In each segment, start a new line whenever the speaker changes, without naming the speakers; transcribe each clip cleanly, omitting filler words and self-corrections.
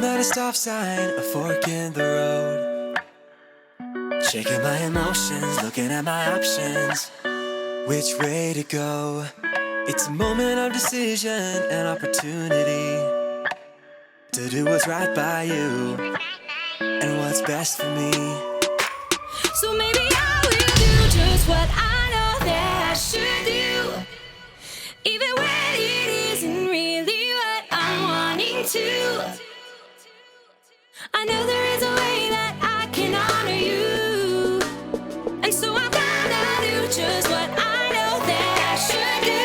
I'm at a stop sign, a fork in the road. Shaking my emotions, looking at my options. Which way to go? It's a moment of decision and opportunity to do what's right by you and what's best for me.
So maybe I will do just what I know that I should do, even when it isn't really what I'm wanting to. I know there is a way that I can honor you, and so I'm gonna do just what I know that I should do.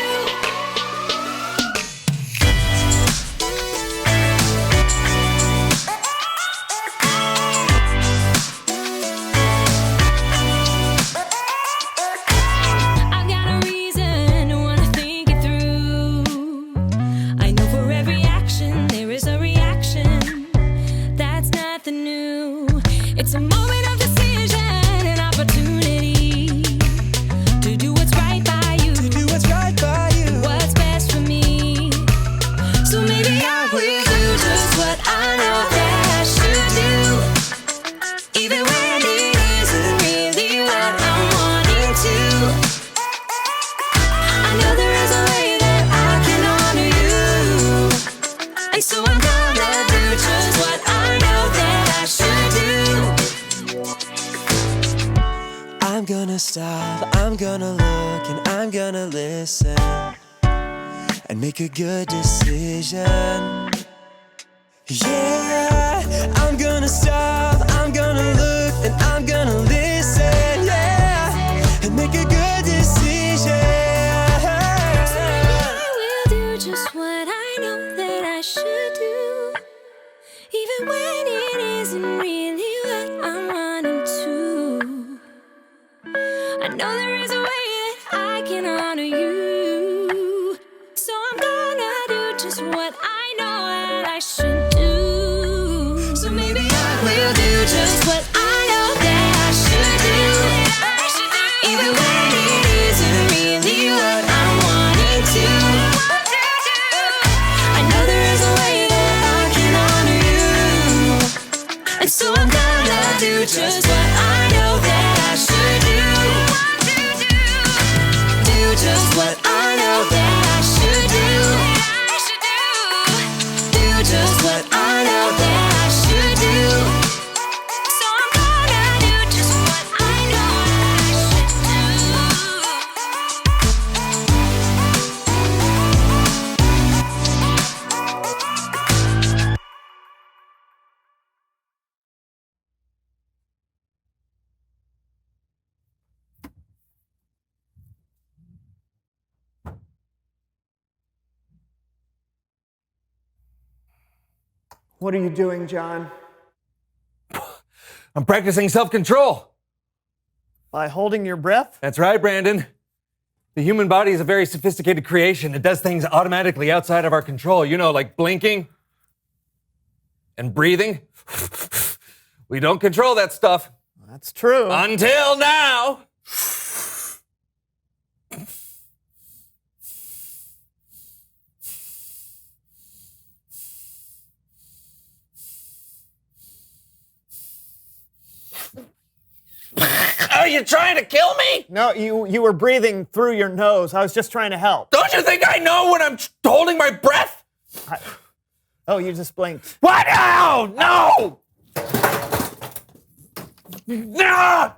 I've got a reason to wanna think it through. I know for every action there is a reaction. That's nothing new. It's a moment of decision and opportunity to do what's right by you,
To do what's right by you.
what's best for me. So maybe I will do just what I know that I should do, even when it isn't really what I'm wanting to. I know there is a way that I can honor you, and so I'm gonna do just what I know that I should do.
I'm gonna stop, I'm gonna look, and I'm gonna listen and make a good decision. Yeah, I'm gonna stop, I'm gonna look, and I'm gonna listen, yeah, and make a good decision.
I will do just what I know that I should do, even when it isn't really what I'm wanting to. I know there is a way that I can honor you, so I'm gonna do just what I know that I should do. So maybe I will do just what I know that I should do, even when it isn't really what I'm wanting to. I know there is a way that I can honor you, and so I'm gonna do just what I know that I should do. Do just what I know that I should do. Do just what I know that I should do. So I'm gonna do just what I know I should
What are you doing, John?
I'm practicing self-control.
By holding your breath?
That's right, Brandon. The human body is a very sophisticated creation. It does things automatically outside of our control. You know, like blinking and breathing. We don't control that stuff.
That's true.
Until now. Are you trying to kill me?
No, you were breathing through your nose. I was just trying to help.
Don't you think I know when I'm holding my breath?
Oh, you just blinked.
What? No! No! No!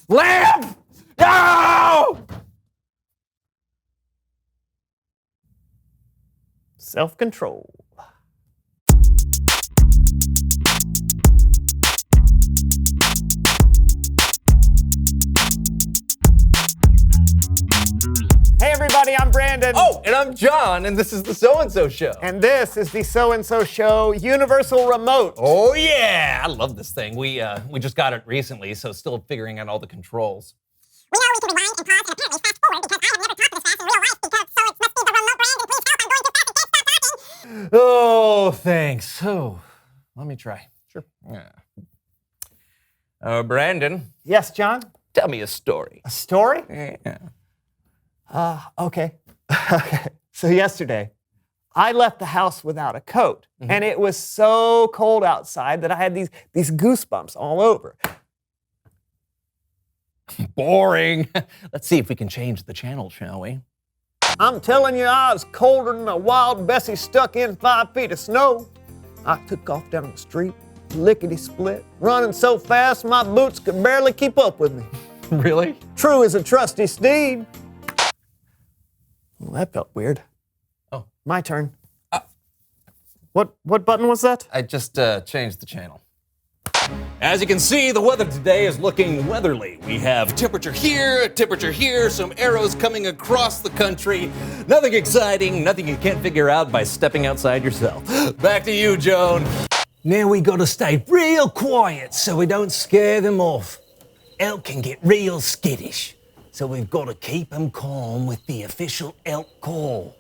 Lamp! No!
Self-control. Hey everybody, I'm Brandon.
Oh, and I'm John, and this is the So-and-So Show.
And this is the So-and-So Show Universal Remote.
Oh yeah, I love this thing. We just got it recently, so still figuring out all the controls.
We know we can rewind and pause and apparently fast forward because I have never talked this fast in real life because so it must be the remote. Brandon, please help. I'm going too fast. I can't stop talking.
Oh, thanks. Oh, let me try.
Sure.
Yeah. Brandon,
Yes, John?
tell me a story.
A story?
Yeah.
Okay. Okay. So yesterday, I left the house without a coat, and it was so cold outside that I had these goosebumps all over.
Boring. Let's see if we can change the channel, shall we?
I'm telling you, I was colder than a wild Bessie stuck in 5 feet of snow. I took off down the street, lickety-split, running so fast my boots could barely keep up with me.
Really?
True as a trusty steed. Well, that felt weird.
Oh.
My turn. What button was that?
I just changed the channel. As you can see, the weather today is looking weatherly. We have temperature here, some arrows coming across the country. Nothing exciting, nothing you can't figure out by stepping outside yourself. Back to you, Joan.
Now we gotta stay real quiet so we don't scare them off. Elk can get real skittish, so we've gotta keep them calm with the official elk call.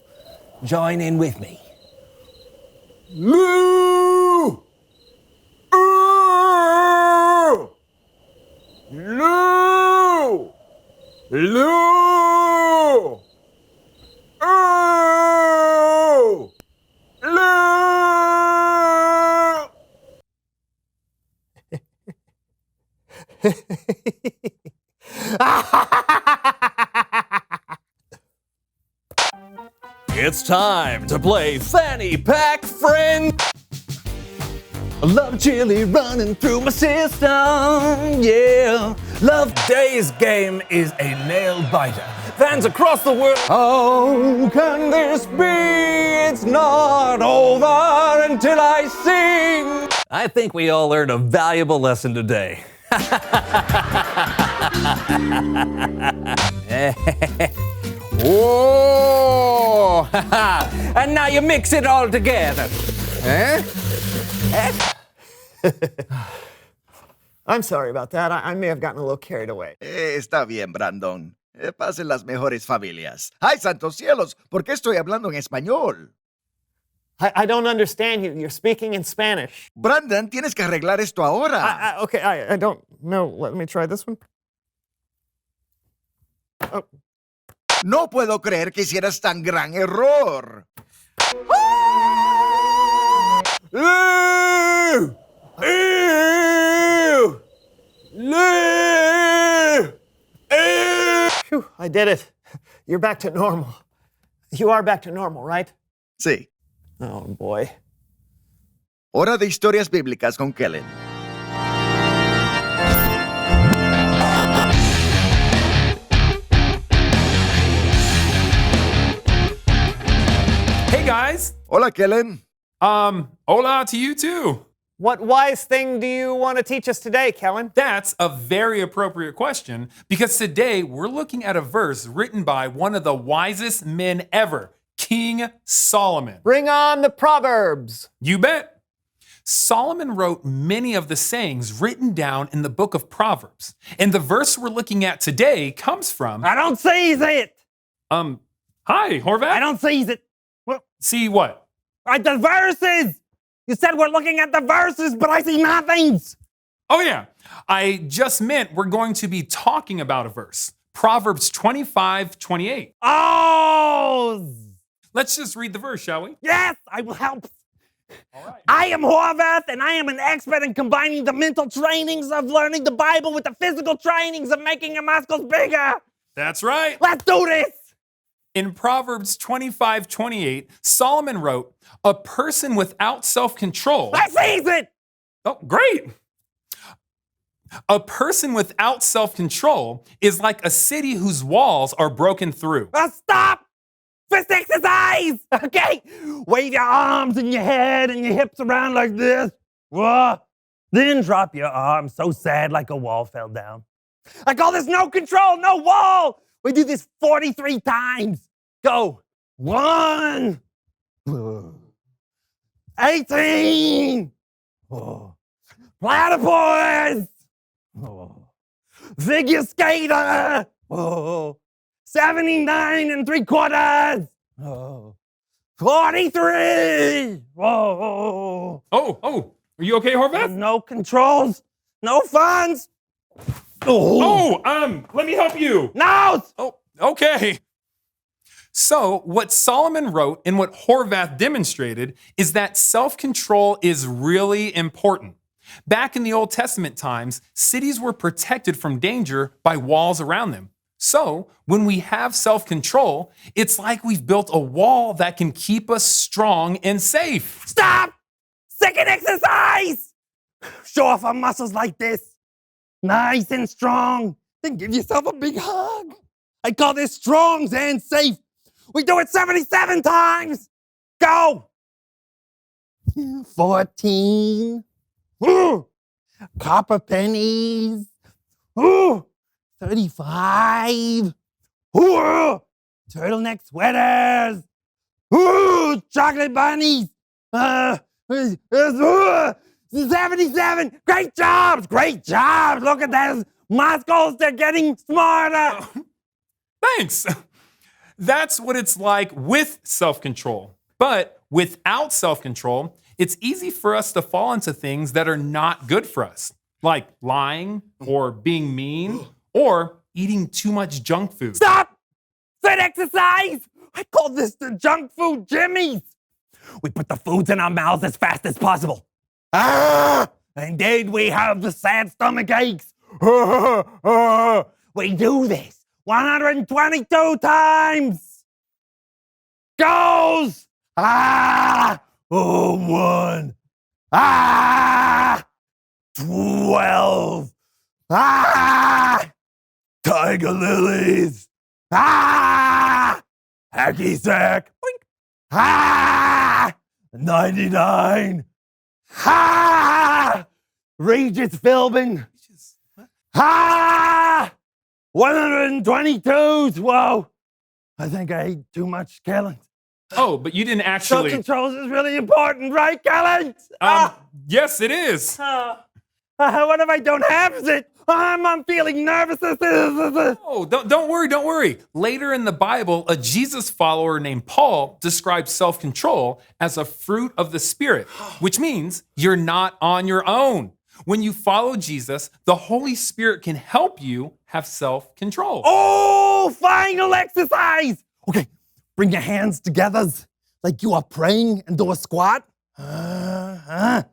Join in with me. Moo!
Lou! Lou! Oh! Lou!
It's time to play Fanny Pack Friend.
I love chili running through my system, yeah. Love
Today's game is a nail biter. Fans across the world. How can this be? It's not over until I sing. I think we all learned a valuable lesson today. Whoa! And now you mix it all together.
I'm sorry about that. I may have gotten a little carried away.
Está bien, Brandon. Pasen las mejores familias. ¡Ay, santos cielos! ¿Por qué estoy hablando en español?
I don't understand you. You're speaking in Spanish.
Brandon, tienes que arreglar esto ahora.
Okay, I don't know. Let me try this one. Oh.
No puedo creer que hicieras tan gran error.
Lou! Ew! Lou! Ew! Phew, I did it. You're back to normal. You are back to normal, right?
Sí.
Oh, boy.
Hora de historias bíblicas con Kellen.
Hey guys.
Hola, Kellen.
Hola to you too.
What wise thing do you want to teach us today, Kellen?
That's a very appropriate question because today we're looking at a verse written by one of the wisest men ever, King Solomon.
Bring on the Proverbs.
You bet. Solomon wrote many of the sayings written down in the book of Proverbs. And the verse we're looking at today comes from...
I don't seize it.
Hi, Horvath.
I don't seize it.
See what?
The verses. You said we're looking at the verses, but I see nothings.
Oh yeah, I just meant we're going to be talking about a verse. Proverbs 25:28.
Oh!
Let's just read the verse, shall we?
Yes, I will help.
All right.
I am Horvath, and I am an expert in combining the mental trainings of learning the Bible with the physical trainings of making your muscles bigger.
That's right.
Let's do this.
In Proverbs 25:28, Solomon wrote, "A person without self-control..."
I seize it.
Oh, great. A person without self-control is like a city whose walls are broken through.
Stop. Fist exercise. Okay. Wave your arms and your head and your hips around like this. Then drop your arms so sad like a wall fell down. I call this no control, no wall. We do this 43 times. Go. 1. 18. Platypus. Figure skater. 79 3/4. 43.
Oh, are you okay, Horvath?
No controls, no funds.
Oh, let me help you.
No.
Oh, okay. So, what Solomon wrote and what Horvath demonstrated is that self-control is really important. Back in the Old Testament times, cities were protected from danger by walls around them. So, when we have self-control, it's like we've built a wall that can keep us strong and safe.
Stop! Second exercise! Show off our muscles like this. Nice and strong. Then give yourself a big hug. I call this strong and safe. We do it 77 times. Go! 14. Ooh. Copper pennies. Ooh. 35. Ooh. Turtleneck sweaters. Ooh. Chocolate bunnies. 77. Great jobs. Great jobs. Look at those muscles. They're getting smarter.
Thanks. That's what it's like with self-control. But without self-control, it's easy for us to fall into things that are not good for us, like lying or being mean or eating too much junk food.
Stop! Third exercise! I call this the junk food jimmies. We put the foods in our mouths as fast as possible. And then we have the sad stomach aches. We do this 122 times. Goes. 1. 12. Tiger lilies. Hacky sack. 99. Regis Philbin. 122s. Whoa. I think I ate too much, Kellen.
Oh, but you didn't actually.
Self-control is really important, right, Kellen?
Yes, it is.
What if I don't have it? I'm feeling nervous.
Oh, don't worry. Later in the Bible, a Jesus follower named Paul describes self-control as a fruit of the Spirit, which means you're not on your own. When you follow Jesus, the Holy Spirit can help you have self-control.
Oh, final exercise. Okay, bring your hands together like you are praying and do a squat. And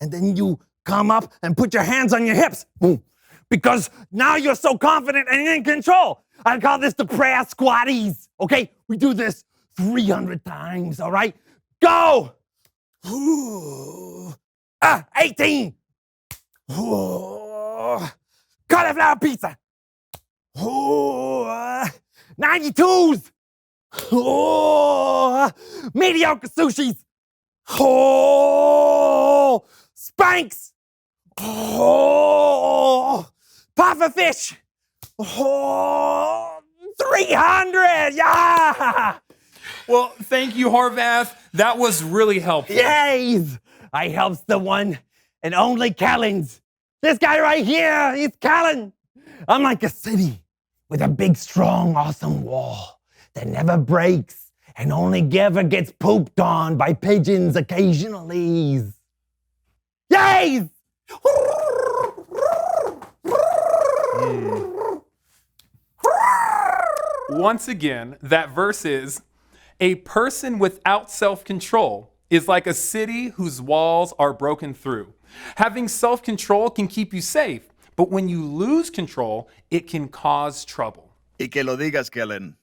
then you come up and put your hands on your hips. Boom. Because now you're so confident and in control. I call this the prayer squatties. Okay, we do this 300 times, all right? Go! 18. Cauliflower pizza. 92s. Mediocre sushis. Spanks. Puffer fish. 300. Yeah.
Well, thank you, Horvath. That was really helpful.
Yes. I helps the one and only Callens. This guy right here, he's Callen. I'm like a city with a big, strong, awesome wall that never breaks and only ever gets pooped on by pigeons occasionally. Yay!
Once again, that verse is, a person without self-control is like a city whose walls are broken through. Having self-control can keep you safe, but when you lose control, it can cause trouble.
Y que lo digas, Kellen.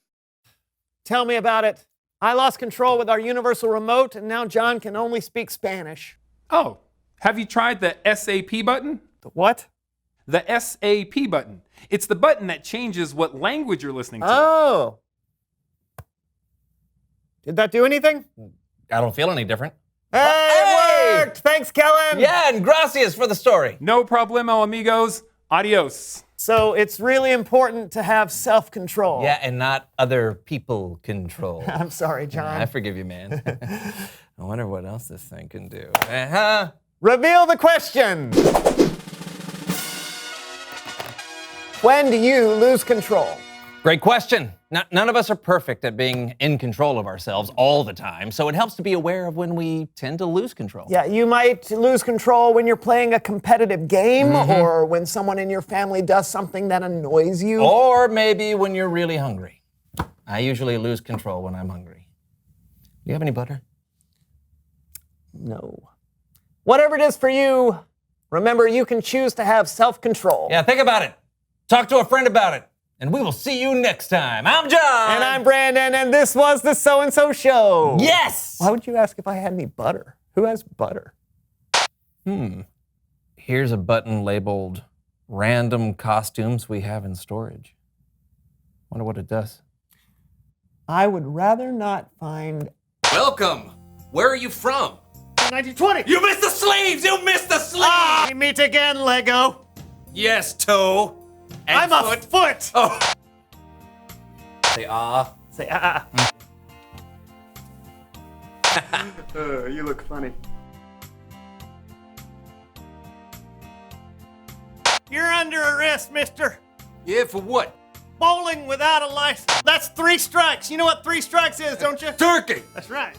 Tell me about it. I lost control with our universal remote, and now John can only speak Spanish.
Oh, have you tried the SAP button?
The what?
The SAP button. It's the button that changes what language you're listening to.
Oh. Did that do anything?
I don't feel any different.
Hey, it worked! Thanks, Kellen!
Yeah, and gracias for the story.
No problemo, amigos. Adios.
So it's really important to have self-control.
Yeah, and not other people control.
I'm sorry, John.
I forgive you, man. I wonder what else this thing can do.
Reveal the question. When do you lose control?
Great question. None of us are perfect at being in control of ourselves all the time, so it helps to be aware of when we tend to lose control.
Yeah, you might lose control when you're playing a competitive game or when someone in your family does something that annoys you.
Or maybe when you're really hungry. I usually lose control when I'm hungry. Do you have any butter?
No. Whatever it is for you, remember you can choose to have self-control.
Yeah, think about it. Talk to a friend about it. And we will see you next time. I'm John.
And I'm Brandon, and this was the So-and-So Show.
Yes!
Why would you ask if I had any butter? Who has butter?
Here's a button labeled Random Costumes We Have in Storage. Wonder what it does.
I would rather not find...
Welcome. Where are you from?
1920.
You missed the sleeves! You missed the sleeves!
We meet again, Lego.
Yes, toe. And
I'm a foot.
Oh. Say ah.
Say ah. You look funny. You're under arrest, mister.
Yeah, for what?
Bowling without a license. That's 3 strikes. You know what 3 strikes is, don't you?
Turkey!
That's right.